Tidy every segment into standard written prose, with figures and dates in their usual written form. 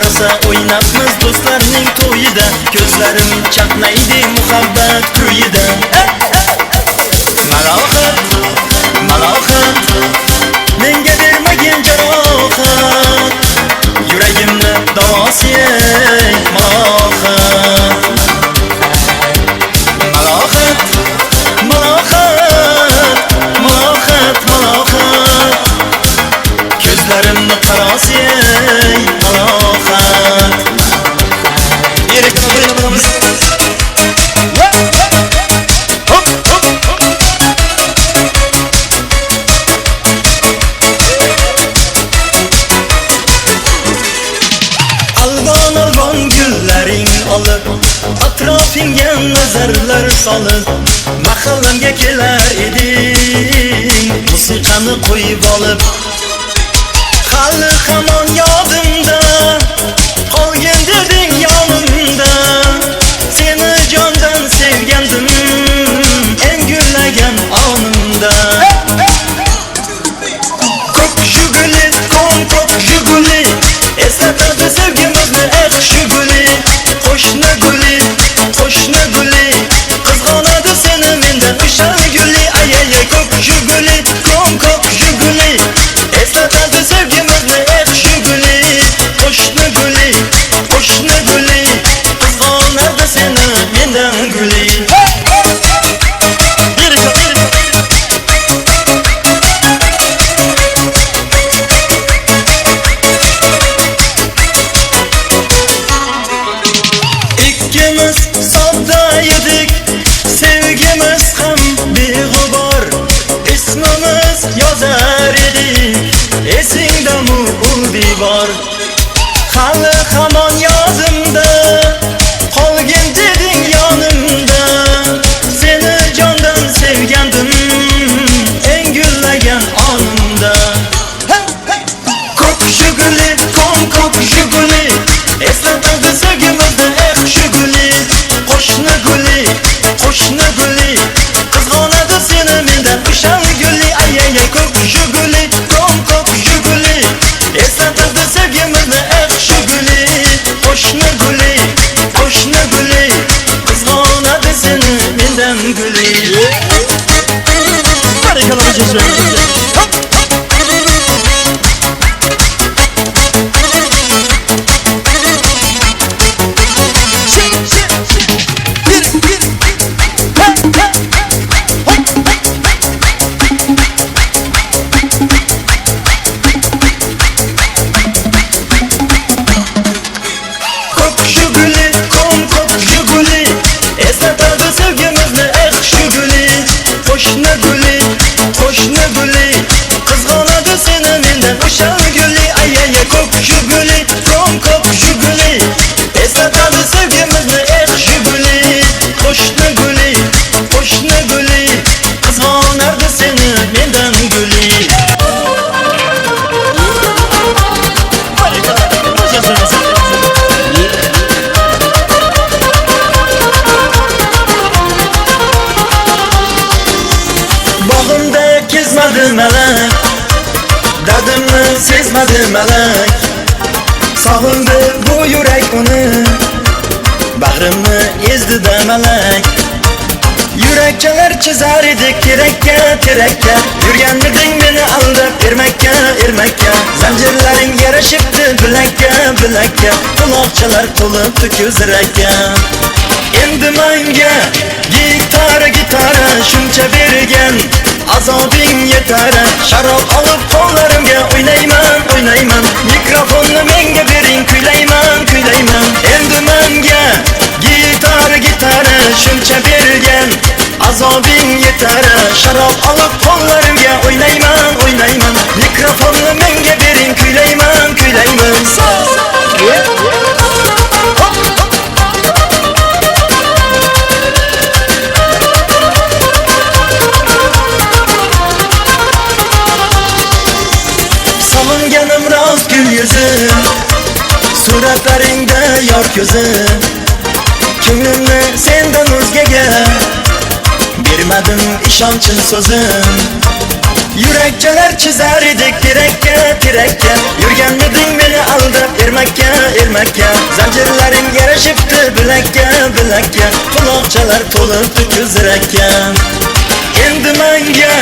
rosa o'ynabmiz do'stlarning to'yida. Ko'zlarim chaqnaydi muhabbat kuyida. Malohat, malohat, menga bermagin jarohat, yuragimni davosi ey malohat. Malohat, malohat, malohat, malohat, ko'zlarimni qarosi ey malohat. Yerekdan o'ynaymiz. Olib atrofingga nazarlar solib mahallamga kelar eding, musiqani qo'yib olib. Hali hamon yodimda qolgin deding yonimda, seni jondan sevgandim eng gurlagan onimda. Ko'k shuguli, ko'k shuguli, eslatadi sevgimizni eh shuguli. Qo'shni guli, qo'shni guli, qizg'onadi seni mendan o'sha guli. Ayay ko'k shuguli, ko'k shuguli, eslatadi sevgimizni eh shuguli. Qo'shni guli, qo'shni guli, qizg'onadi seni mendan guli. Sodda edik, sevgimiz ham beg'ubor, ismimiz yozar edik, esingdami u divor. Hali hamon yodimda qolgin deding yonimda, seni jondan sevgandim eng gullagan onimda. Ko'k shuguli, ko'k shuguli, eslatadi sevgimizni eh shuguli. Qo'shni guli, qo'shni guli, qizg'onadi seni mendan o'sha guli. Ayay ko'k shuguli, ko'k shuguli, eslatadi sevgimizni eh shuguli. Qo'shni guli, qo'shni guli, qizg'onadi seni mendan guli. Barakalar bo'lsin. Qo'shni guli, qo'shni guli, qizg'onadi seni mendan o'sha guli. Ayay ko'k shuguli, ko'k shuguli, eslatadi sevgimizni eh shuguli. Qo'shni guli, qo'shni guli, qizg'onadi seni mendan guli. Bog'imda kezmadi malak, dardimni sezmadi malak. Sog'indi bu yurak uni, bag'rimni ezdida malak. Yurakchalar chizar edi kerakka, terakka, yurganmiding meni aldab ermakka, ermakka. Zanjirlaring yarashibdi bilakka, bilakka, quloqchalar to'lib ko'zrakka. Endi menga gitara, gitara shuncha bergan, azobing yetar. Sharob olib qo'llarimga o'ynayman, o'ynayman, mikrofonni menga bering kuylayman, kuylayman. Endi menga gitara, gitara shuncha bergan, azobing yetar. Sharob olib qo'llarimga o'ynayman, o'ynayman, mikrofonni menga bering kuylayman, kuylayman. Solinganim rost gul yuzim, suratlaringda yor ko'zim. Ko'nglimni sendan o'zgaga bermadim ishonchim so'zim. Yurakchalar chizar edik tirakka Yurganmiding meni aldab ermakka Zanjirlaring yarashibdi bilakka Quloqchalar to'libdi ko'zrakka Endi menga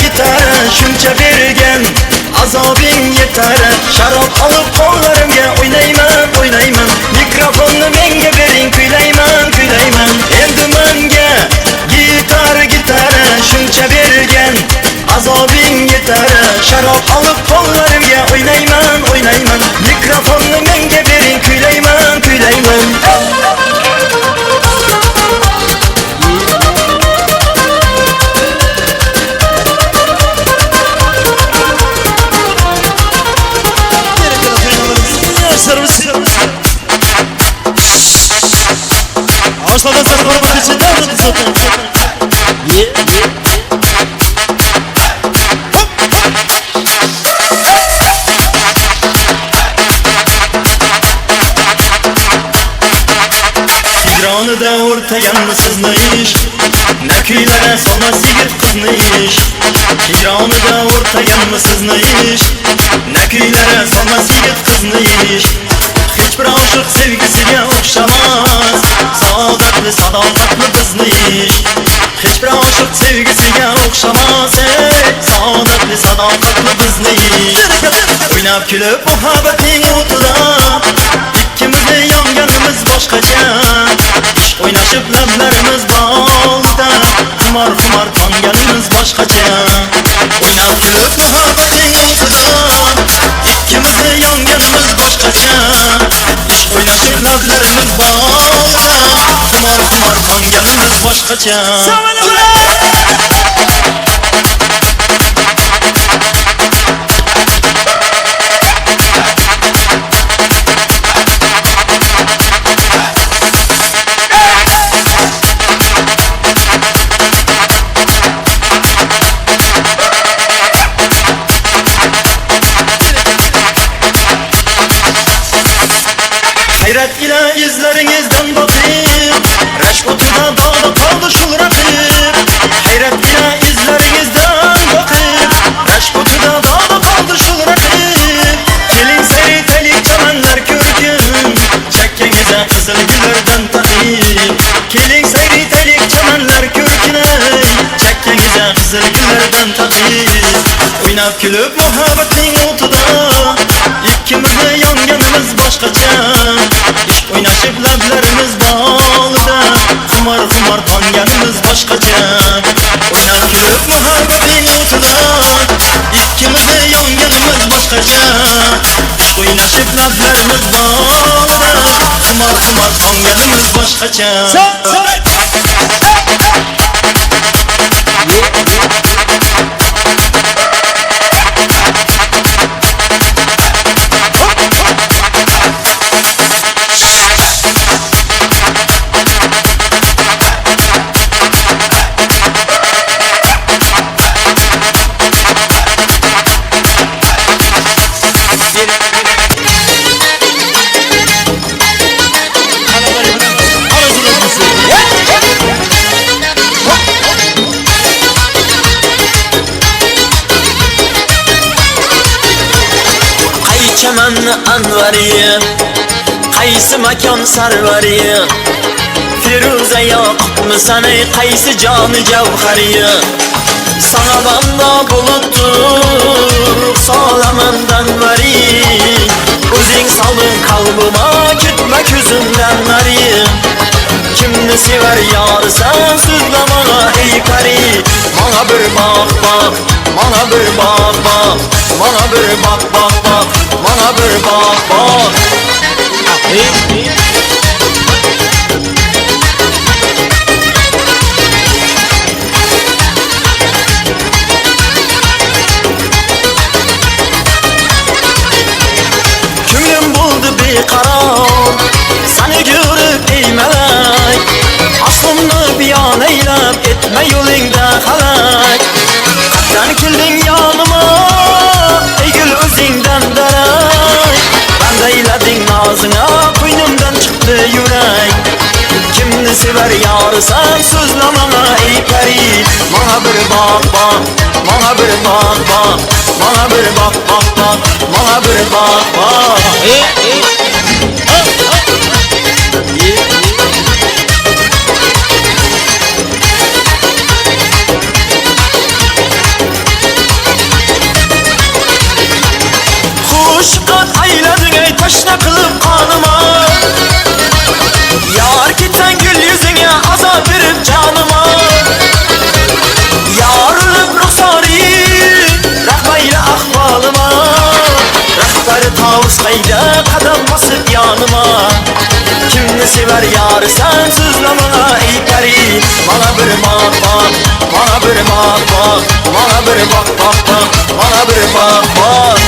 gitara shuncha bergan azobing yetar Sharob olib qo'llarimga o'ynayman Mikrofonni menga bering kuylayman Endi menga gitara shuncha bergan azobing yetar Sharob olib qo'llarimga o'ynayman Mikrofonni menga bering kuylayman Ağaçlardan sarılmanın içinde anladın zaten. Hicranıda o'rtagan sizni ish Na kuylari solmas yigit qizni ish Hicranıda o'rtagan sizni ish Na kuylari solmas yigit qizni ish Hech bir oshiq sevgisiga o'xshamas Saodatli sadoqatli bizni ish Hech bir oshiq sevgisiga o'xshamas Saodatli sadoqatli bizni ish O'ynab kulib muhabbatning o'tida İkkimizni yonganimiz boshqacha Ish o'ynashib lablarimiz bog'da Xumor tonganimiz boshqacha O'ynab kulib muhabbatning o'tida İkkimizni yonganimiz boshqacha Ish o'ynashib lablarimiz bog'da Xumor tonganimiz boshqacha Hayrat ila izlaringizdan boqib Rashk o'tida dog'da qoldi shul raqib Hayrat ila izlaringizdan boqib Rashk o'tida dog'da qoldi shul raqib Keling sayritaylik chamanlar ko'rkim Chakkangizda qizil gullardan taqib Keling sayritaylik chamanlar ko'rkinay Chakkangizda qizil gullardan taqib O'ynab kulib muhabbatning o'tida İkkimizni yonganimiz boshqacha Ish o'ynashib lablarimiz bog'ida Xumor tonganimiz boshqacha O'ynab kulib muhabbatning o'tida Ikkimizni yonganimiz boshqacha Ish o'ynashib lablarimiz bog'ida Xumor tonganimiz boshqacha Chamanni anvari qaysi makon sarvari Feruza yoqibmisan ey qaysi joni javhari Sana banda buluttur solamandan vari O'zing solding qalbima ketma ko'zimdan nari Kimni sevar yorisan so'zlamana ey pari Mana bir baq mana bir baq Mana bir baq Mana bir baq Ko'nglim bo'ldi beqaror Seni ko'rib ey malak Aslimni biyon aylab etma yo'lingda halak Qatdan kelding yonima ey gul o'zingdan darak Bandaylading nozingga qo'ynimdan chiqdi yurak Kimni sevar yor yorisan so'zlamama ey pari. Mana bir bak bak, mana bir bak bak, mana bir bak bak bak, mana bir bak bak. Xushqat aylading ey tashna qilib qonima. Yar ketsan gul yuzingga azob berib jonima. Yorilib ruxsori rahmayla ahvolima. Rahbari tovus qayda qadam bosib yonima. Kimni sevar yorisan so'zlama ey pari. Mana bir baq baq, mana bir baq baq, mana bir baq baq baq, mana bir baq baq.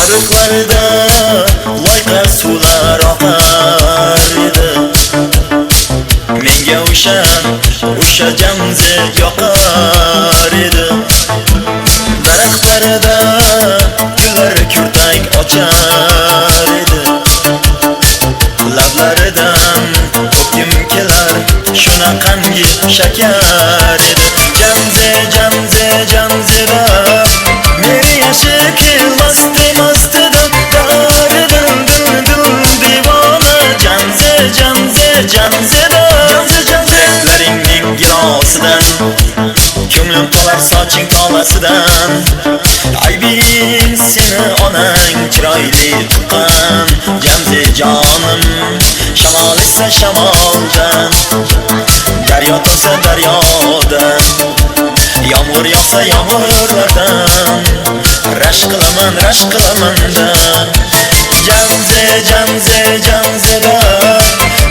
Arıqlarda loyqa suvlar oqar edi. Menga o'sha jamzi yoqar edi. Daraxtlarda gullar kurtak ochar edi. Lablaridan o'kim kelar shunaqangi shakar edi. Jamzida meri yashi kelmasdi mastida daridan dil divona. Jamzida laringning girosidan ko'nglim qolar soching tolasidan. Aybing seni onang chiroyli tuqqan. Jamzi jonim shamol esa shamoldan, daryo tursa daryodan, yomg'ir yog'sa yomg'irlardan rashk qilaman-da. Jamzida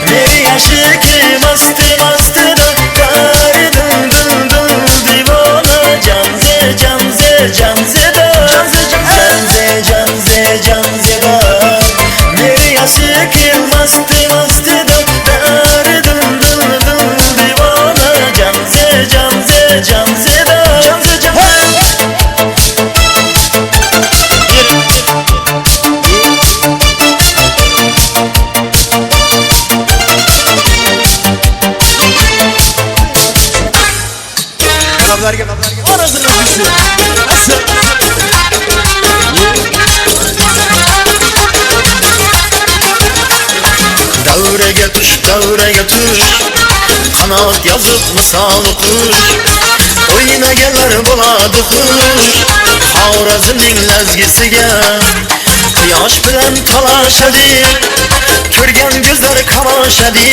meri yashi kelmasdi-da daridan dil divona. Jamzida meri yashi kelmasdi-da daridan dil divona. Jamzida davraga tush, qanot yozib misol qush. O'ynaganlar bo'ladi xush. Xorazmning lazgisiga quyosh bilan talashadi. Ko'rgan ko'zlar qamashadi.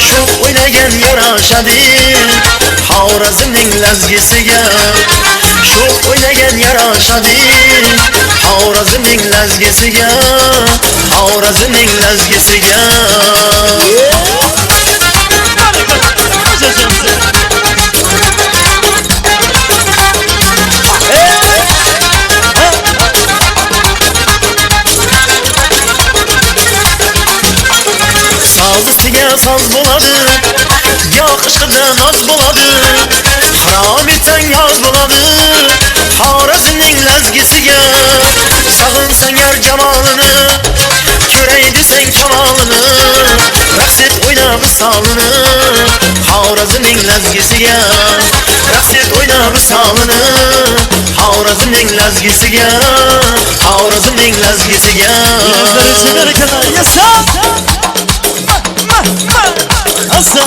Shu o'ynagan yarashadi. Xorazmning lazgisiga shu o'ynagan yarashadi. Xorazmning lazgisiga, Xorazmning lazgisiga. Soz ustiga soz bo'ladi, yo'q ishqida noz bo'ladi. Harom etsang yoz bo'ladi. Xorazmning lazgisiga sog'insang yar jamolini, ko'ray desang kamolini, raqs et o'yna misolini. Xorazmning lazgisiga raqs et o'yna misolini. Xorazmning lazgisiga, Xorazmning lazgisiga. Asa,